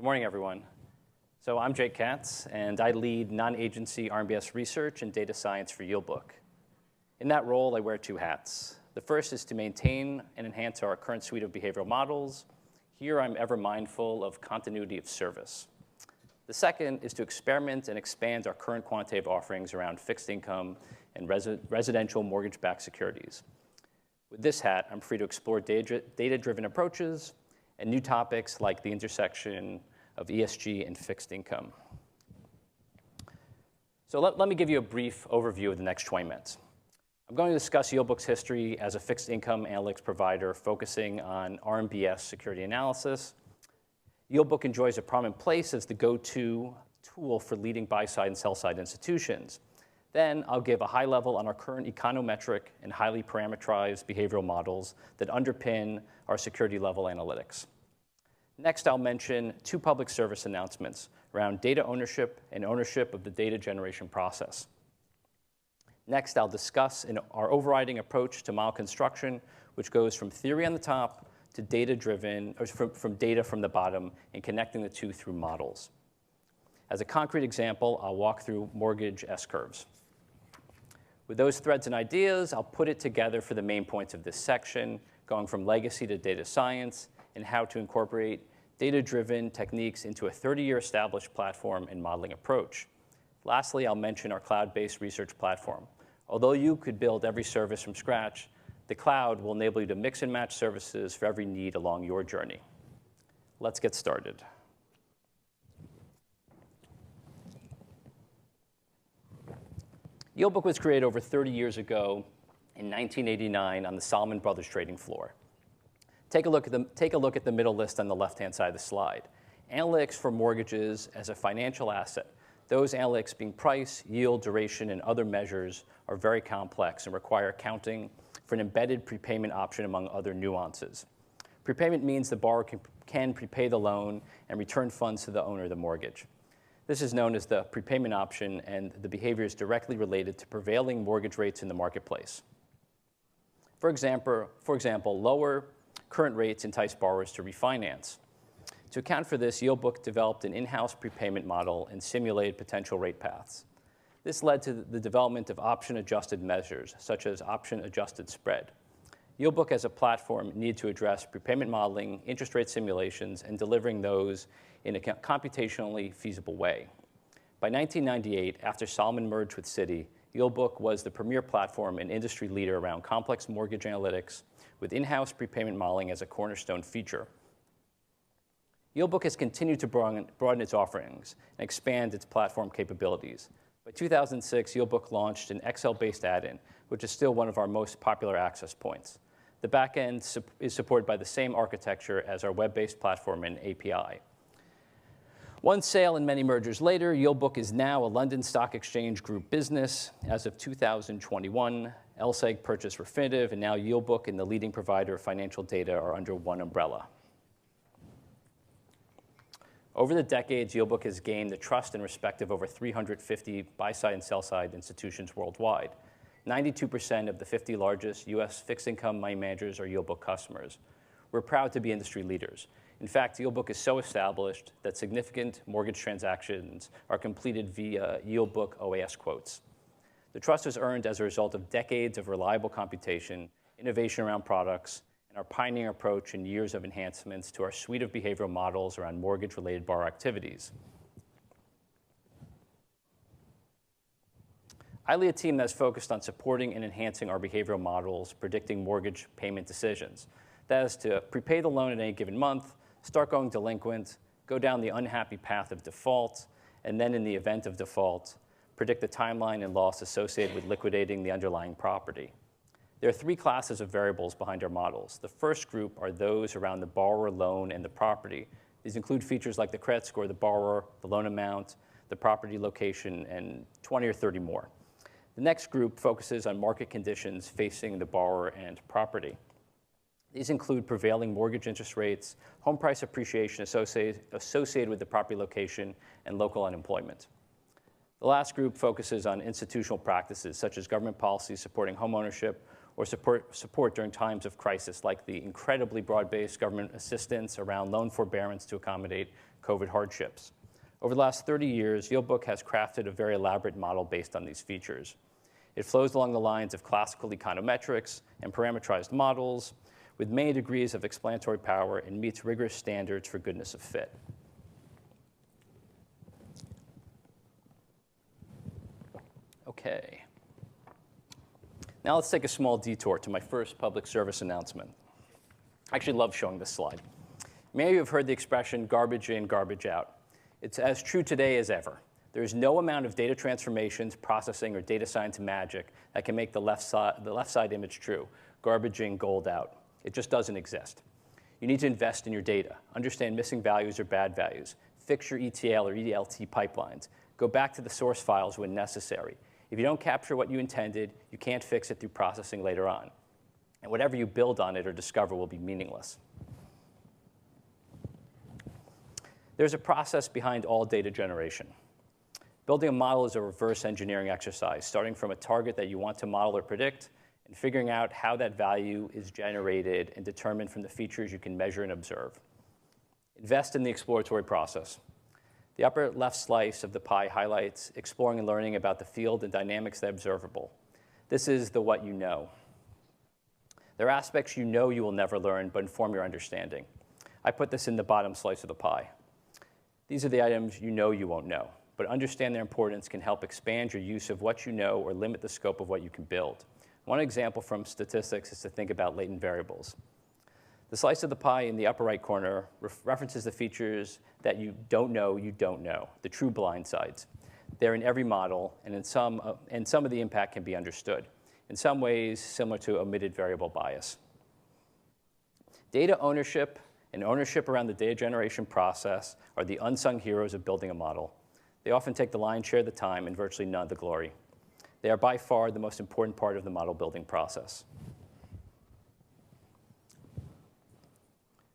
Good morning, everyone. So I'm Jake Katz, and I lead non-agency RMBS research and data science for Yieldbook. In that role, I wear two hats. The first is to maintain and enhance our current suite of behavioral models. Here, I'm ever mindful of continuity of service. The second is to experiment and expand our current quantitative offerings around fixed income and residential mortgage-backed securities. With this hat, I'm free to explore data-driven approaches and new topics like the intersection of ESG and fixed income. So let me give you a brief overview of the next 20 minutes. I'm going to discuss Yieldbook's history as a fixed income analytics provider focusing on RMBS security analysis. Yieldbook enjoys a prominent place as the go-to tool for leading buy-side and sell-side institutions. Then I'll give a high level on our current econometric and highly parameterized behavioral models that underpin our security-level analytics. Next, I'll mention two public service announcements around data ownership and ownership of the data generation process. Next, I'll discuss our overriding approach to model construction, which goes from theory on the top to data-driven, or from data from the bottom, and connecting the two through models. As a concrete example, I'll walk through mortgage S-curves. With those threads and ideas, I'll put it together for the main points of this section, going from legacy to data science, and how to incorporate data-driven techniques into a 30-year established platform and modeling approach. Lastly, I'll mention our cloud-based research platform. Although you could build every service from scratch, the cloud will enable you to mix and match services for every need along your journey. Let's get started. Yieldbook was created over 30 years ago in 1989 on the Salomon Brothers trading floor. Take a look at the middle list on the left-hand side of the slide. Analytics for mortgages as a financial asset. Those analytics being price, yield, duration, and other measures are very complex and require accounting for an embedded prepayment option among other nuances. Prepayment means the borrower can prepay the loan and return funds to the owner of the mortgage. This is known as the prepayment option, and the behavior is directly related to prevailing mortgage rates in the marketplace. For example, lower current rates entice borrowers to refinance. To account for this, Yieldbook developed an in-house prepayment model and simulated potential rate paths. This led to the development of option-adjusted measures, such as option-adjusted spread. Yieldbook as a platform needed to address prepayment modeling, interest rate simulations, and delivering those in a computationally feasible way. By 1998, after Salomon merged with Citi, Yieldbook was the premier platform and industry leader around complex mortgage analytics with in-house prepayment modeling as a cornerstone feature. Yieldbook has continued to broaden its offerings and expand its platform capabilities. By 2006, Yieldbook launched an Excel-based add-in, which is still one of our most popular access points. The backend is supported by the same architecture as our web-based platform and API. One sale and many mergers later, Yieldbook is now a London Stock Exchange Group business. As of 2021, LSEG purchased Refinitiv, and now Yieldbook and the leading provider of financial data are under one umbrella. Over the decades, Yieldbook has gained the trust and respect of over 350 buy-side and sell-side institutions worldwide. 92% of the 50 largest U.S. fixed income money managers are Yieldbook customers. We're proud to be industry leaders. In fact, Yieldbook is so established that significant mortgage transactions are completed via Yieldbook OAS quotes. The trust was earned as a result of decades of reliable computation, innovation around products, and our pioneering approach and years of enhancements to our suite of behavioral models around mortgage-related borrower activities. I lead a team that's focused on supporting and enhancing our behavioral models, predicting mortgage payment decisions. That is to prepay the loan at any given month, start going delinquent, go down the unhappy path of default, and then in the event of default, predict the timeline and loss associated with liquidating the underlying property. There are three classes of variables behind our models. The first group are those around the borrower, loan, and the property. These include features like the credit score of the borrower, the loan amount, the property location, and 20 or 30 more. The next group focuses on market conditions facing the borrower and property. These include prevailing mortgage interest rates, home price appreciation associated with the property location, and local unemployment. The last group focuses on institutional practices, such as government policies supporting homeownership or support during times of crisis, like the incredibly broad-based government assistance around loan forbearance to accommodate COVID hardships. Over the last 30 years, Yieldbook has crafted a very elaborate model based on these features. It flows along the lines of classical econometrics and parameterized models with many degrees of explanatory power and meets rigorous standards for goodness of fit. Okay. Now let's take a small detour to my first public service announcement. I actually love showing this slide. Many of you have heard the expression garbage in, garbage out. It's as true today as ever. There is no amount of data transformations, processing, or data science magic that can make the left side image true. Garbage in, gold out. It just doesn't exist. You need to invest in your data, understand missing values or bad values, fix your ETL or ELT pipelines, go back to the source files when necessary. If you don't capture what you intended, you can't fix it through processing later on. And whatever you build on it or discover will be meaningless. There's a process behind all data generation. Building a model is a reverse engineering exercise, starting from a target that you want to model or predict, and figuring out how that value is generated and determined from the features you can measure and observe. Invest in the exploratory process. The upper left slice of the pie highlights exploring and learning about the field and dynamics that are observable. This is the what you know. There are aspects you know you will never learn, but inform your understanding. I put this in the bottom slice of the pie. These are the items you know you won't know, but understand their importance can help expand your use of what you know or limit the scope of what you can build. One example from statistics is to think about latent variables. The slice of the pie in the upper right corner references the features that you don't know, the true blind sides. They're in every model, and some of the impact can be understood. In some ways, similar to omitted variable bias. Data ownership and ownership around the data generation process are the unsung heroes of building a model. They often take the lion's share of the time and virtually none of the glory. They are by far the most important part of the model building process.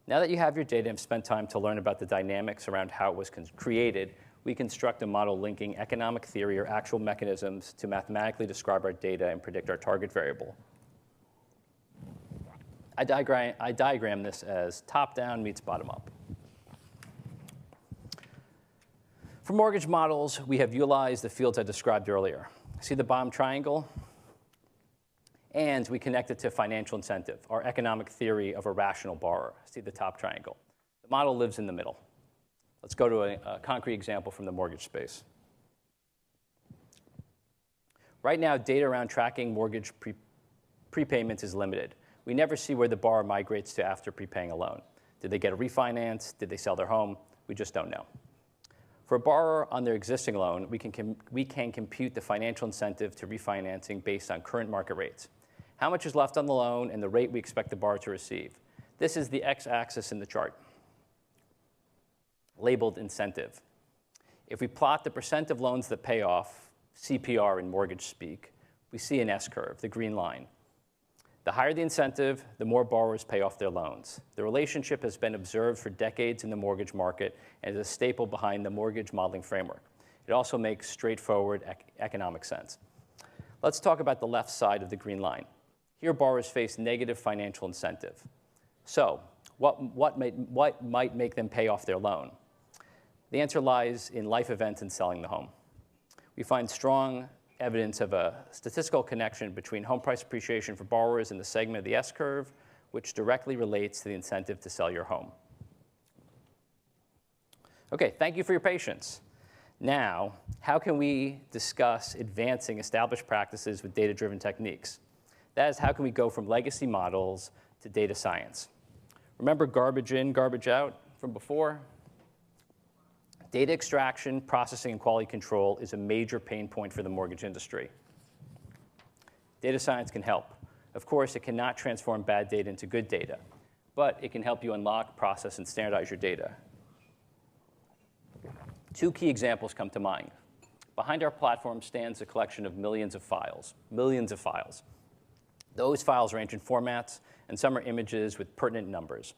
Now that you have your data and have spent time to learn about the dynamics around how it was created, we construct a model linking economic theory or actual mechanisms to mathematically describe our data and predict our target variable. I diagram this as top-down meets bottom-up. For mortgage models, we have utilized the fields I described earlier. See the bottom triangle? And we connect it to financial incentive, our economic theory of a rational borrower. See the top triangle. The model lives in the middle. Let's go to a concrete example from the mortgage space. Right now, data around tracking mortgage prepayments is limited. We never see where the borrower migrates to after prepaying a loan. Did they get a refinance? Did they sell their home? We just don't know. For a borrower on their existing loan, we can compute the financial incentive to refinancing based on current market rates. How much is left on the loan and the rate we expect the borrower to receive. This is the x-axis in the chart, labeled incentive. If we plot the percent of loans that pay off, CPR in mortgage speak, we see an S-curve, the green line. The higher the incentive, the more borrowers pay off their loans. The relationship has been observed for decades in the mortgage market and is a staple behind the mortgage modeling framework. It also makes straightforward economic sense. Let's talk about the left side of the green line. Here, borrowers face negative financial incentive. So, what might make them pay off their loan? The answer lies in life events and selling the home. We find strong evidence of a statistical connection between home price appreciation for borrowers in the segment of the S-curve, which directly relates to the incentive to sell your home. Okay, thank you for your patience. Now, how can we discuss advancing established practices with data-driven techniques? That is, how can we go from legacy models to data science? Remember garbage in, garbage out from before? Data extraction, processing, and quality control is a major pain point for the mortgage industry. Data science can help. Of course, it cannot transform bad data into good data, but it can help you unlock, process, and standardize your data. Two key examples come to mind. Behind our platform stands a collection of millions of files. Those files range in formats, and some are images with pertinent numbers.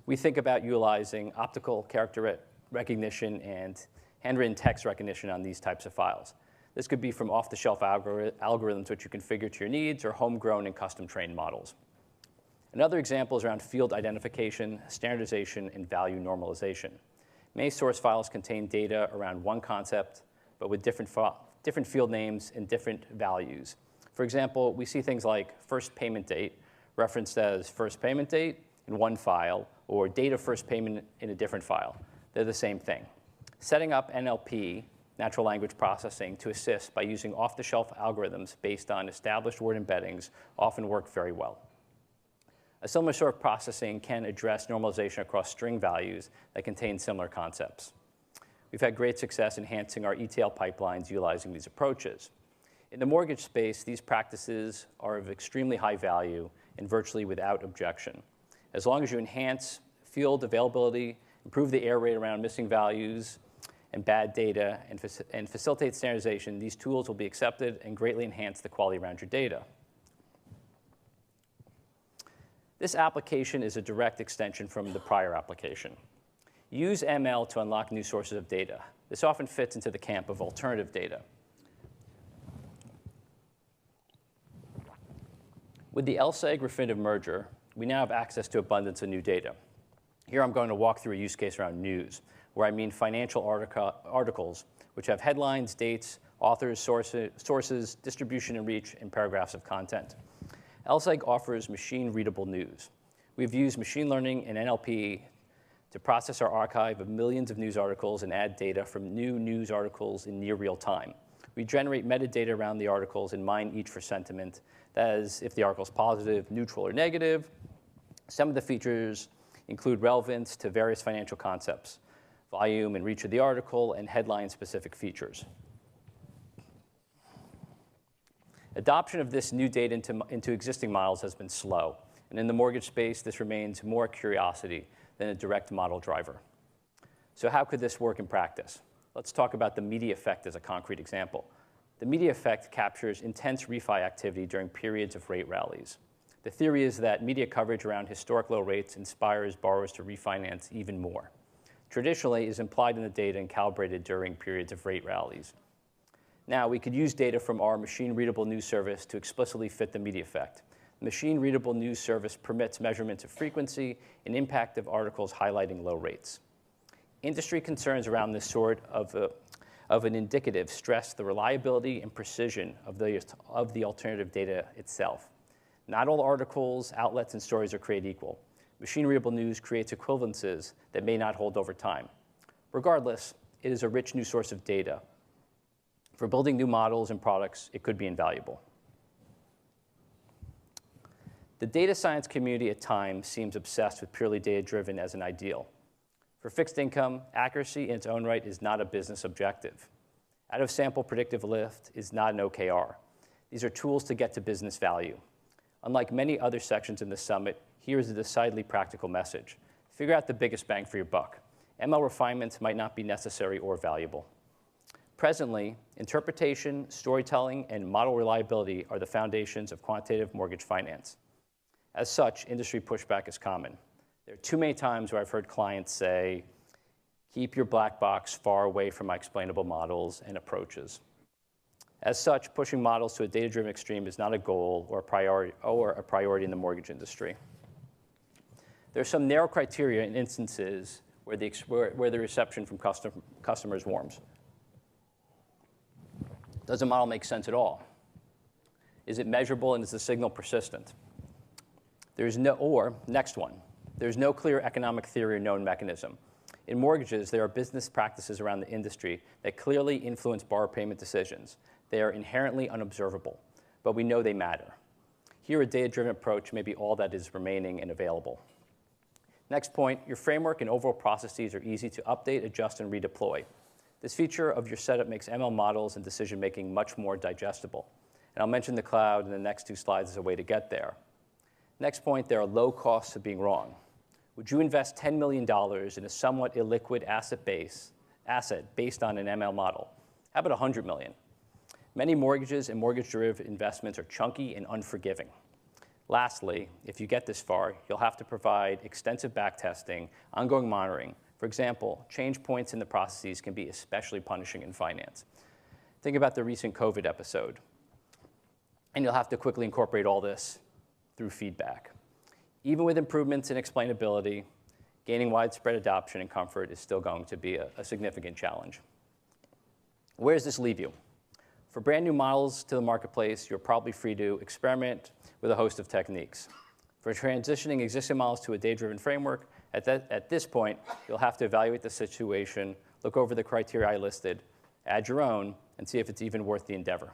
We think about utilizing optical character recognition and handwritten text recognition on these types of files. This could be from off-the-shelf algorithms which you configure to your needs or homegrown and custom-trained models. Another example is around field identification, standardization, and value normalization. Many source files contain data around one concept, but with different field names and different values. For example, we see things like first payment date, referenced as first payment date in one file, or date of first payment in a different file. They're the same thing. Setting up NLP, natural language processing, to assist by using off-the-shelf algorithms based on established word embeddings often work very well. A similar sort of processing can address normalization across string values that contain similar concepts. We've had great success enhancing our ETL pipelines utilizing these approaches. In the mortgage space, these practices are of extremely high value and virtually without objection. As long as you enhance field availability, improve the error rate around missing values and bad data, and facilitate standardization, these tools will be accepted and greatly enhance the quality around your data. This application is a direct extension from the prior application. Use ML to unlock new sources of data. This often fits into the camp of alternative data. With the LSEG Refinitiv merger, we now have access to abundance of new data. Here I'm going to walk through a use case around news, where I mean financial articles, which have headlines, dates, authors, sources, distribution and reach, and paragraphs of content. LSEG offers machine-readable news. We've used machine learning and NLP to process our archive of millions of news articles and add data from new news articles in near real time. We generate metadata around the articles and mine each for sentiment. That is, if the article is positive, neutral, or negative. Some of the features include relevance to various financial concepts, volume and reach of the article, and headline-specific features. Adoption of this new data into existing models has been slow, and in the mortgage space, this remains more curiosity than a direct model driver. So how could this work in practice? Let's talk about the media effect as a concrete example. The media effect captures intense refi activity during periods of rate rallies. The theory is that media coverage around historic low rates inspires borrowers to refinance even more. Traditionally, it is implied in the data and calibrated during periods of rate rallies. Now, we could use data from our machine-readable news service to explicitly fit the media effect. The machine-readable news service permits measurements of frequency and impact of articles highlighting low rates. Industry concerns around this sort of an indicative stress the reliability and precision of the alternative data itself. Not all articles, outlets, and stories are created equal. Machine-readable news creates equivalences that may not hold over time. Regardless, it is a rich new source of data. For building new models and products, it could be invaluable. The data science community at times seems obsessed with purely data-driven as an ideal. For fixed income, accuracy in its own right is not a business objective. Out-of-sample predictive lift is not an OKR. These are tools to get to business value. Unlike many other sections in the summit, here is a decidedly practical message. Figure out the biggest bang for your buck. ML refinements might not be necessary or valuable. Presently, interpretation, storytelling, and model reliability are the foundations of quantitative mortgage finance. As such, industry pushback is common. There are too many times where I've heard clients say, keep your black box far away from my explainable models and approaches. As such, pushing models to a data-driven extreme is not a goal or a priority in the mortgage industry. There are some narrow criteria in instances where the reception from customers warms. Does a model make sense at all? Is it measurable and is the signal persistent? Next one, there's no clear economic theory or known mechanism. In mortgages, there are business practices around the industry that clearly influence borrower payment decisions. They are inherently unobservable, but we know they matter. Here, a data-driven approach may be all that is remaining and available. Next point, your framework and overall processes are easy to update, adjust, and redeploy. This feature of your setup makes ML models and decision-making much more digestible. And I'll mention the cloud in the next two slides as a way to get there. Next point, there are low costs of being wrong. Would you invest $10 million in a somewhat illiquid asset based on an ML model? How about $100 million? Many mortgages and mortgage-derivative investments are chunky and unforgiving. Lastly, if you get this far, you'll have to provide extensive backtesting, ongoing monitoring. For example, change points in the processes can be especially punishing in finance. Think about the recent COVID episode. And you'll have to quickly incorporate all this through feedback. Even with improvements in explainability, gaining widespread adoption and comfort is still going to be a significant challenge. Where does this leave you? For brand new models to the marketplace, you're probably free to experiment with a host of techniques. For transitioning existing models to a data-driven framework, at this point, you'll have to evaluate the situation, look over the criteria I listed, add your own, and see if it's even worth the endeavor.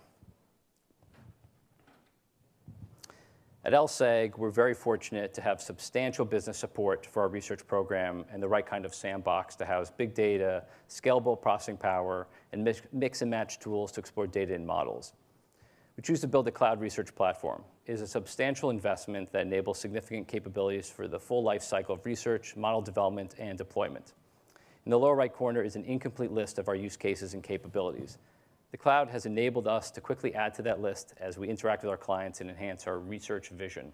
At LSEG, we're very fortunate to have substantial business support for our research program and the right kind of sandbox to house big data, scalable processing power, and mix and match tools to explore data and models. We choose to build a cloud research platform. It is a substantial investment that enables significant capabilities for the full life cycle of research, model development, and deployment. In the lower right corner is an incomplete list of our use cases and capabilities. The cloud has enabled us to quickly add to that list as we interact with our clients and enhance our research vision.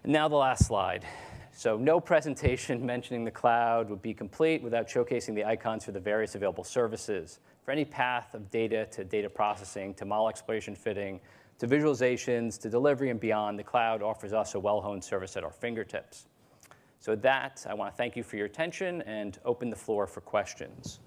And now the last slide. So no presentation mentioning the cloud would be complete without showcasing the icons for the various available services. For any path of data to data processing, to model exploration fitting, to visualizations, to delivery and beyond, the cloud offers us a well-honed service at our fingertips. So with that, I want to thank you for your attention and open the floor for questions.